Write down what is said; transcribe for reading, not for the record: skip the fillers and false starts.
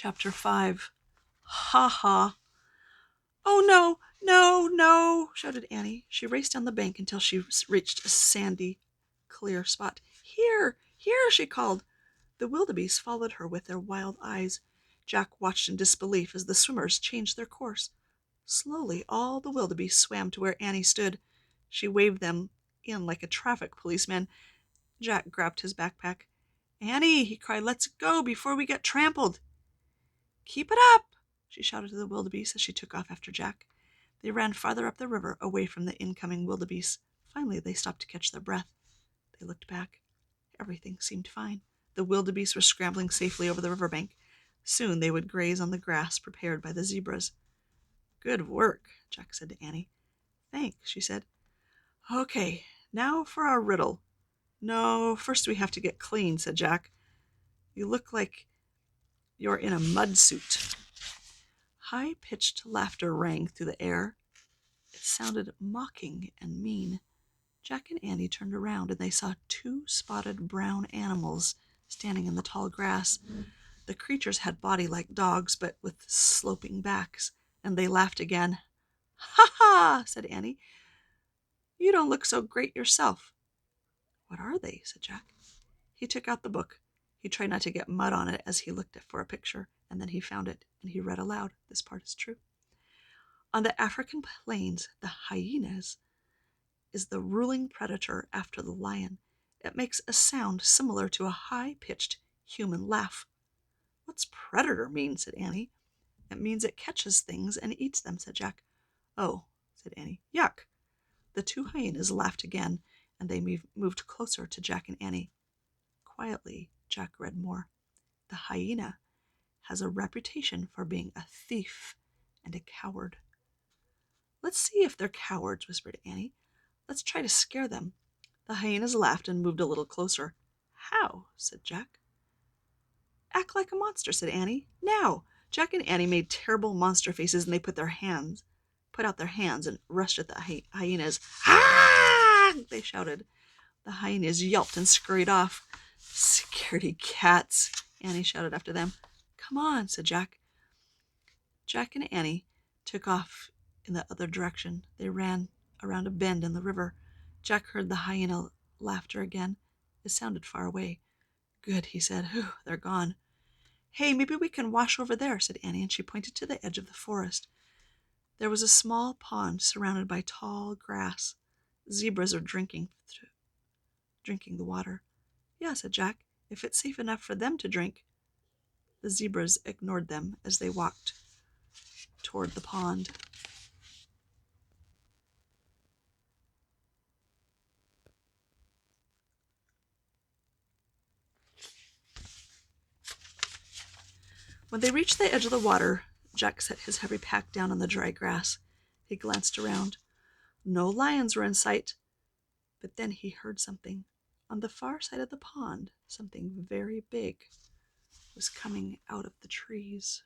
Chapter 5. Ha ha. Oh no, no, no, shouted Annie. She raced down the bank until she reached a sandy, clear spot. Here, here, she called. The wildebeest followed her with their wild eyes. Jack watched in disbelief as the swimmers changed their course. Slowly, all the wildebeest swam to where Annie stood. She waved them in like a traffic policeman. Jack grabbed his backpack. Annie, he cried, let's go before we get trampled. Keep it up, she shouted to the wildebeest as she took off after Jack. They ran farther up the river, away from the incoming wildebeest. Finally, they stopped to catch their breath. They looked back. Everything seemed fine. The wildebeest were scrambling safely over the riverbank. Soon they would graze on the grass prepared by the zebras. Good work, Jack said to Annie. Thanks, she said. Okay, now for our riddle. No, first we have to get clean, said Jack. You look like you're in a mud suit. High-pitched laughter rang through the air. It sounded mocking and mean. Jack and Annie turned around, and they saw two spotted brown animals standing in the tall grass. The creatures had bodies like dogs, but with sloping backs, and they laughed again. Ha ha, said Annie. You don't look so great yourself. What are they? Said Jack. He took out the book. He tried not to get mud on it as he looked for a picture, and then he found it, and he read aloud. This part is true. On the African plains, the hyenas is the ruling predator after the lion. It makes a sound similar to a high-pitched human laugh. What's predator mean? Said Annie. It means it catches things and eats them, said Jack. Oh, said Annie. Yuck. The two hyenas laughed again, and they moved closer to Jack and Annie. Quietly, Jack read more. The hyena has a reputation for being a thief and a coward. Let's see if they're cowards, whispered Annie. Let's try to scare them. The hyenas laughed and moved a little closer. How? Said Jack. Act like a monster, said Annie. Now! Jack and Annie made terrible monster faces, and they put out their hands and rushed at the hyenas. Ah! They shouted. The hyenas yelped and scurried off. Scaredy cats, Annie shouted after them. Come on, said Jack. Jack and Annie took off in the other direction. They ran around a bend in the river. Jack heard the hyena laughter again. It sounded far away. Good, he said. Whew, they're gone. Hey, maybe we can wash over there, said Annie, and she pointed to the edge of the forest. There was a small pond surrounded by tall grass. Zebras are drinking the water. Yeah, said Jack, if it's safe enough for them to drink. The zebras ignored them as they walked toward the pond. When they reached the edge of the water, Jack set his heavy pack down on the dry grass. He glanced around. No lions were in sight. But then he heard something. On the far side of the pond, something very big was coming out of the trees.